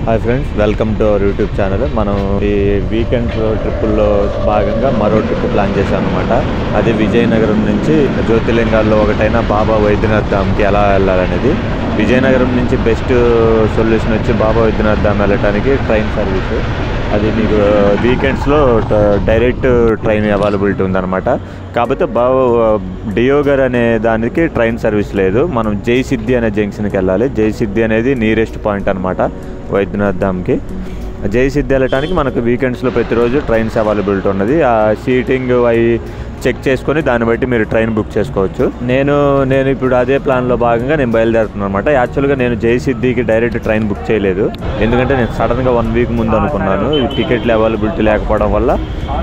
Hi friends, welcome to our YouTube channel. మనం ఈ weekend ట్రిప్పుల్లో భాగంగా మరో ట్రిప్ ప్లాన్ చేశాం అనమాట. అది విజయనగరం నుంచి జ్యోతిర్లింగాల్లో ఒకటైన బాబా వైద్యనాథ్ ధామ్కి ఎలా వెళ్ళాలనేది. విజయనగరం నుంచి బెస్ట్ సొల్యూషన్ వచ్చి బాబా వైద్యనాథ్ ధామ్ వెళ్ళటానికి ట్రైన్ సర్వీసు. అది మీకు వీకెండ్స్లో డైరెక్ట్ ట్రైన్ అవైలబిలిటీ ఉందన్నమాట. కాకపోతే డియోగర్ అనే దానికి ట్రైన్ సర్వీస్ లేదు. మనం జై సిద్ధి అనే జంక్షన్కి వెళ్ళాలి. జై సిద్ధి అనేది నియరెస్ట్ పాయింట్ అనమాట వైద్యనాథ్ ధామ్కి. జై సిద్ధి వెళ్ళటానికి మనకు వీకెండ్స్లో ప్రతిరోజు ట్రైన్స్ అవైలబిలిటీ ఉన్నది. ఆ సీటింగ్ అవి చెక్ చేసుకొని దాన్ని బట్టి మీరు ట్రైన్ బుక్ చేసుకోవచ్చు. నేను ఇప్పుడు అదే ప్లాన్లో భాగంగా నేను బయలుదేరుతున్నాను అనమాట. యాక్చువల్గా నేను జై సిద్ధికి డైరెక్ట్ ట్రైన్ బుక్ చేయలేదు, ఎందుకంటే నేను సడన్గా 1 వీక్ ముందు అనుకున్నాను. టికెట్లు అవైలబిలిటీ లేకపోవడం వల్ల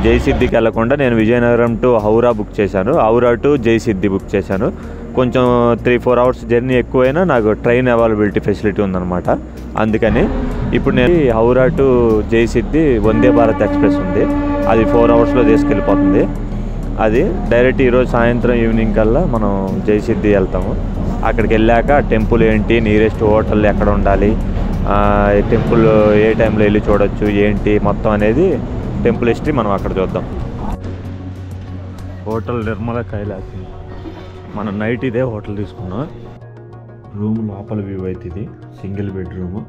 జై సిద్ధికి వెళ్లకుండా నేను విజయనగరం టు హౌరా బుక్ చేశాను. హౌరా టు జై సిద్ధి బుక్ చేశాను. కొంచెం 3-4 అవర్స్ జర్నీ ఎక్కువైనా నాకు ట్రైన్ అవైలబిలిటీ ఫెసిలిటీ ఉందన్నమాట. అందుకని ఇప్పుడు నేను హౌరా టు జై సిద్ధి వందే భారత్ ఎక్స్ప్రెస్ ఉంది. అది 4 అవర్స్లో తీసుకెళ్ళిపోతుంది. అది డైరెక్ట్ ఈరోజు సాయంత్రం ఈవినింగ్ కల్లా మనం జై సిద్ధి వెళ్తాము. అక్కడికి వెళ్ళాక టెంపుల్ ఏంటి, నియరెస్ట్ హోటల్ ఎక్కడ ఉండాలి, టెంపుల్ ఏ టైంలో వెళ్ళి చూడొచ్చు ఏంటి మొత్తం అనేది టెంపుల్ హిస్టరీ మనం అక్కడ చూద్దాం. హోటల్ నిర్మల కైలాస్. మనం నైట్ ఇదే హోటల్ తీసుకున్నాం. రూమ్ లోపల వ్యూ అయితే ఇది సింగిల్ బెడ్రూము.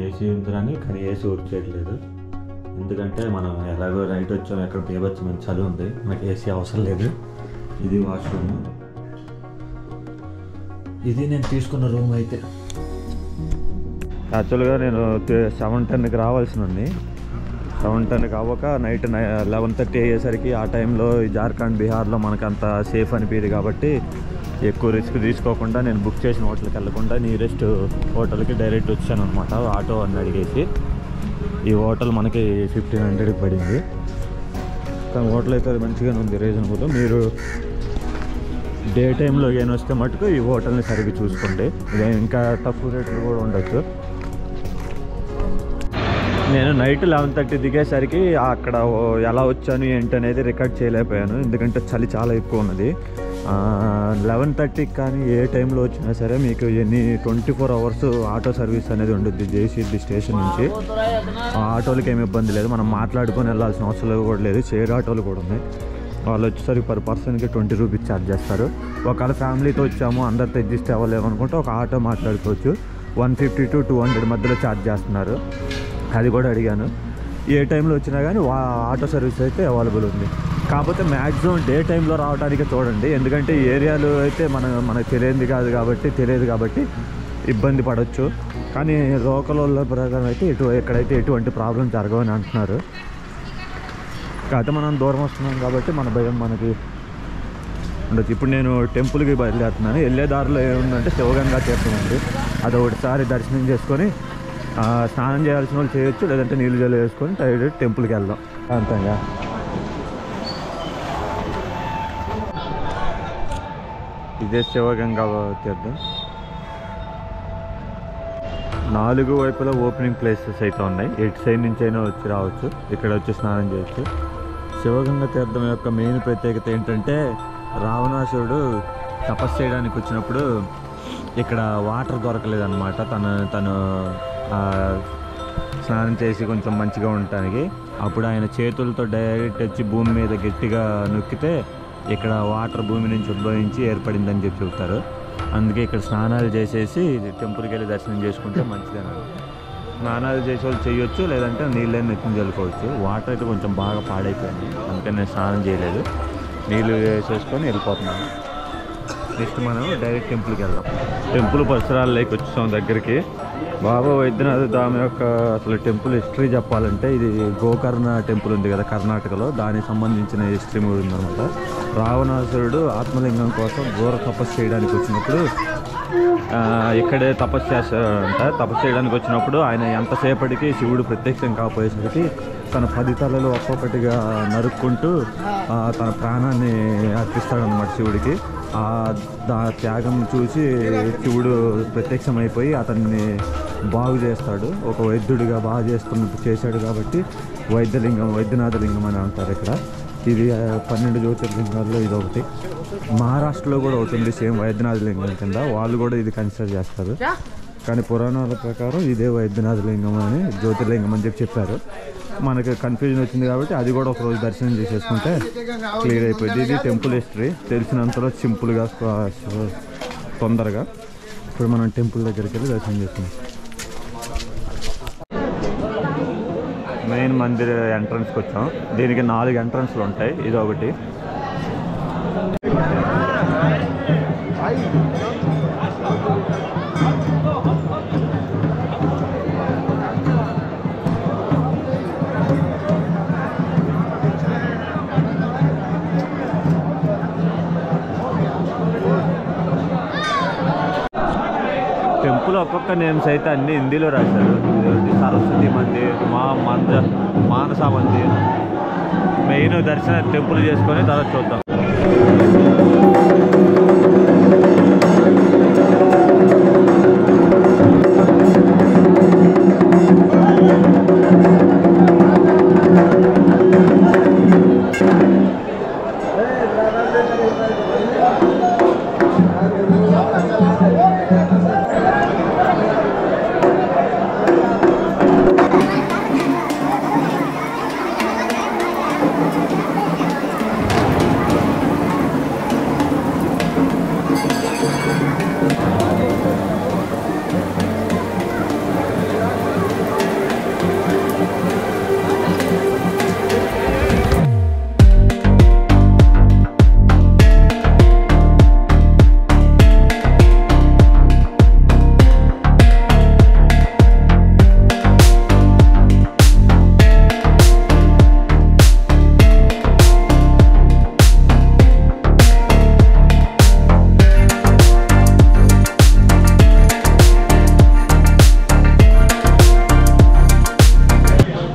ఏసీ ఉందని, కానీ ఏసీ వర్క్ చేయట్లేదు. ఎందుకంటే మనం ఎలాగో నైట్ వచ్చాము, ఎక్కడ బీభత్సం మంచి చదువు ఉంది, మనకి ఏసీ అవసరం లేదు. ఇది వాష్రూమ్. ఇది నేను తీసుకున్న రూమ్ అయితే. యాక్చువల్గా నేను 7:10కి రావాల్సి ఉంది. 7:10కి అవ్వక నైట్ 11:30 అయ్యేసరికి ఆ టైంలో జార్ఖండ్, బీహార్లో మనకు అంత సేఫ్ అనిపించదు కాబట్టి ఎక్కువ రిస్క్ తీసుకోకుండా నేను బుక్ చేసిన హోటల్కి వెళ్ళకుండా నియరెస్ట్ హోటల్కి డైరెక్ట్ వచ్చాను అనమాట. ఆటో అని అడిగేసి ఈ హోటల్ మనకి 1500కి పడింది. కానీ హోటల్ అయితే మంచిగానే ఉంది, రీజనబుల్. మీరు డే టైంలో ఏం వస్తే మటుకు ఈ హోటల్ని సరిగ్గా చూసుకోండి. ఇంకా తక్కువ రేట్లు కూడా ఉండొచ్చు. నేను నైట్ 11:30 దిగేసరికి అక్కడ ఎలా వచ్చాను ఏంటనేది రికార్డ్ చేయలేకపోయాను, ఎందుకంటే చలి చాలా ఎక్కువ ఉన్నది. 11:30కి కానీ ఏ టైంలో వచ్చినా సరే మీకు 24 అవర్స్ ఆటో సర్వీస్ అనేది ఉంటుంది జై సిద్ధి స్టేషన్ నుంచి. ఆ ఆటోలకి ఏమి ఇబ్బంది లేదు, మనం మాట్లాడుకొని వెళ్ళాల్సిన అవసరం కూడా లేదు. షేర్ ఆటోలు కూడా ఉన్నాయి. వాళ్ళు వచ్చేసరికి పర్ పర్సన్కి 20 రూపీస్ ఛార్జ్ చేస్తారు. ఒకవేళ ఫ్యామిలీతో వచ్చాము, అందరితో అడ్జస్ట్ అవ్వలేము అనుకుంటే ఒక ఆటో మాట్లాడుకోవచ్చు. 150 to 200 మధ్యలో ఛార్జ్ చేస్తున్నారు. అది కూడా అడిగాను. ఏ టైంలో వచ్చినా కానీ ఆటో సర్వీస్ అయితే అవైలబుల్ ఉంది. కాకపోతే మ్యాక్సిమం డే టైంలో రావడానికే చూడండి, ఎందుకంటే ఈ ఏరియాలో అయితే మనకు తెలియదు కాబట్టి ఇబ్బంది పడవచ్చు. కానీ లోకల్ వాళ్ళ ప్రకారం అయితే ఎక్కడైతే ఎటువంటి ప్రాబ్లం జరగవని అంటున్నారు. కాకపోతే మనం దూరం వస్తున్నాం కాబట్టి మన భయం మనకి ఉండొచ్చు. ఇప్పుడు నేను టెంపుల్కి బయలుదేరుతున్నాను. వెళ్ళే దారిలో ఏముందంటే శివగంగా తీర్థం ఉంది. అది ఒకటిసారి దర్శనం చేసుకొని స్నానం చేయాల్సిన వాళ్ళు చేయొచ్చు, లేదంటే నీళ్ళు జల్లు వేసుకొని డైరెక్ట్ టెంపుల్కి వెళ్దాం. అంతంగా ఇదే శివగంగా తీర్థం. 4 వైపులా ఓపెనింగ్ ప్లేసెస్ అయితే ఉన్నాయి. ఎటు సైడ్ నుంచి అయినా వచ్చి రావచ్చు, ఇక్కడ వచ్చి స్నానం చేయొచ్చు. శివగంగా తీర్థం యొక్క మెయిన్ ప్రత్యేకత ఏంటంటే, రావణాసురుడు తపస్సు చేయడానికి వచ్చినప్పుడు ఇక్కడ వాటర్ దొరకలేదన్నమాట. తను స్నానం చేసి కొంచెం మంచిగా ఉండటానికి అప్పుడు ఆయన చేతులతో డైరెక్ట్ వచ్చి భూమి మీద గట్టిగా నొక్కితే ఇక్కడ వాటర్ భూమి నుంచి ఉద్భవించి ఏర్పడిందని చెప్తారు. అందుకే ఇక్కడ స్నానాలు చేసేసి టెంపుల్కి వెళ్ళి దర్శనం చేసుకుంటే మంచిదని. స్నానాలు చేసే వాళ్ళు చేయొచ్చు, లేదంటే నీళ్ళని నెత్తిని చల్లుకోవచ్చు. వాటర్ అయితే కొంచెం బాగా పాడైపోయింది, అందుకని నేను స్నానం చేయలేదు. నీళ్ళు వేసేసుకొని వెళ్ళిపోతున్నాను. నెక్స్ట్ మనం డైరెక్ట్ టెంపుల్కి వెళ్దాం. టెంపుల్ పరిసరాల్లోకి వచ్చాం దగ్గరికి. బాబా వైద్యనాథ్ ధామ్ యొక్క అసలు టెంపుల్ హిస్టరీ చెప్పాలంటే, ఇది గోకర్ణ టెంపుల్ ఉంది కదా కర్ణాటకలో, దానికి సంబంధించిన హిస్టరీ మూడు ఉందన్నమాట. రావణాసురుడు ఆత్మలింగం కోసం ఘోర తపస్సు చేయడానికి వచ్చినప్పుడు ఇక్కడే తపస్సు చేస్తాడంట. తపస్సు చేయడానికి వచ్చినప్పుడు ఆయన ఎంతసేపటికి శివుడు ప్రత్యక్షం కాకపోయేసరికి తన 10 తలలు ఒక్కొక్కటిగా నరుక్కుంటూ తన ప్రాణాన్ని అర్పిస్తాడనమాట శివుడికి. ఆ త్యాగం చూసి శివుడు ప్రత్యక్షమైపోయి అతన్ని బాగు చేస్తాడు. ఒక వైద్యుడిగా బాగా చేశాడు కాబట్టి వైద్యనాథ లింగం అని అంటారు ఇక్కడ. ఇది 12 జ్యోతిర్లింగాల్లో ఇది ఒకటి. మహారాష్ట్రలో కూడా అవుతుంది సేమ్ వైద్యనాథ లింగం కింద, వాళ్ళు కూడా ఇది కన్సిడర్ చేస్తారు. కానీ పురాణాల ప్రకారం ఇదే వైద్యనాథ లింగం అని జ్యోతిర్లింగం అని చెప్పారు. మనకి కన్ఫ్యూజన్ వచ్చింది కాబట్టి అది కూడా ఒకరోజు దర్శనం చేసేసుకుంటే క్లియర్ అయిపోయింది. ఇది టెంపుల్ హిస్టరీ తెలిసినంతలో సింపుల్గా తొందరగా. ఇప్పుడు మనం టెంపుల్ దగ్గరికి వెళ్ళి దర్శనం చేసుకుంటాం. మెయిన్ మందిర్ ఎంట్రన్స్కి వచ్చాం. దీనికి 4 ఎంట్రన్స్లు ఉంటాయి, ఇది ఒకటి. టెంపుల్ ఒక్కొక్క నేమ్స్ అయితే అన్ని హిందీలో రాశారు. సరస్వతి మందిర్, మానస మందిర్. మెయిన్ దర్శనం టెంపుల్ చేసుకొని తర్వాత చూద్దాం.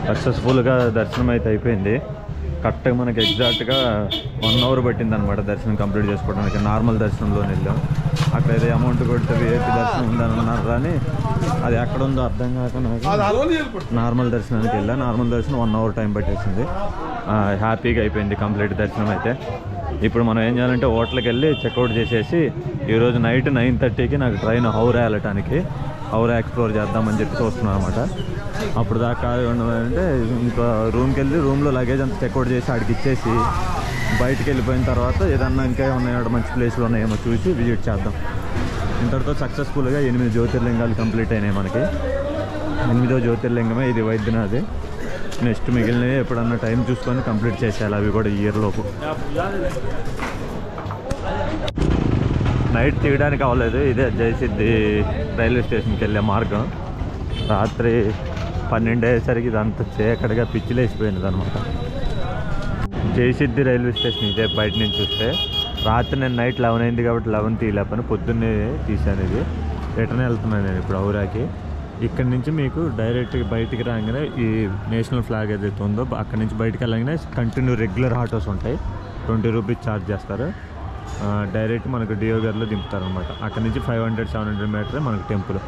సక్సెస్ఫుల్గా దర్శనం అయితే అయిపోయింది. కరెక్ట్గా మనకి ఎగ్జాక్ట్గా 1 అవర్ పట్టింది అనమాట దర్శనం కంప్లీట్ చేసుకోవడానికి. నార్మల్ దర్శనంలోనే వెళ్ళాం. అక్కడ ఏదో అమౌంట్ కొడితే విఐపి దర్శనం ఉందని అన్నారు కానీ అది ఎక్కడ ఉందో అర్థం కాక నార్మల్ దర్శనానికి వెళ్ళా. నార్మల్ దర్శనం 1 అవర్ టైం పట్టేసింది. హ్యాపీగా అయిపోయింది కంప్లీట్ దర్శనం అయితే. ఇప్పుడు మనం ఏం చేయాలంటే హోటల్కి వెళ్ళి చెక్అవుట్ చేసేసి ఈరోజు నైట్ 9:30కి నాకు ట్రైన్ హౌరా వెళ్ళటానికి. హౌరా ఎక్స్ప్లోర్ చేద్దామని చెప్పి చూస్తున్నాను అనమాట. అప్పుడు దాకా ఉండమంటే ఇంకా రూమ్కి వెళ్ళి రూమ్లో లగేజ్ అంతా చెక్అవుట్ చేసి ఆడికి ఇచ్చేసి బయటికి వెళ్ళిపోయిన తర్వాత ఏదన్నా ఇంకా ఉన్నాయో మంచి ప్లేస్లు ఉన్నాయేమో చూసి విజిట్ చేద్దాం. ఇంతటితో సక్సెస్ఫుల్గా 8 జ్యోతిర్లింగాలు కంప్లీట్ అయినాయి మనకి. 8వ జ్యోతిర్లింగమే ఇది వైద్యనాథ్. నెక్స్ట్ మిగిలినవి ఎప్పుడన్నా టైం చూసుకొని కంప్లీట్ చేసేయాలి, అవి కూడా ఇయర్లోపు. నైట్ తీయడానికి అవ్వలేదు. ఇదే జయసిద్ధి రైల్వే స్టేషన్కి వెళ్ళే మార్గం. రాత్రి 12 అయ్యేసరికి ఇదంతా చీకటిగా పిచ్చిలేసిపోయినది అనమాట. జయసిద్ధి రైల్వే స్టేషన్ ఇదే బయట నుంచి చూస్తే. రాత్రి నేను నైట్ 11 అయింది కాబట్టి 11 తీయలేపని పొద్దున్నే తీశాను. ఇది రిటర్న్ వెళ్తున్నాను నేను ఇప్పుడు హౌరాకి. ఇక్కడ నుంచి మీకు డైరెక్ట్గా బయటికి రాగానే ఈ నేషనల్ ఫ్లాగ్ ఏదైతే ఉందో అక్కడి నుంచి బయటికి వెళ్ళగానే కంటిన్యూ రెగ్యులర్ ఆటోస్ ఉంటాయి. 20 రూపీస్ ఛార్జ్ చేస్తారు. డైరెక్ట్ మనకు డియోగర్లో దింపుతారు అనమాట. అక్కడ నుంచి 500-700 మీటరే మనకు టెంపుల్.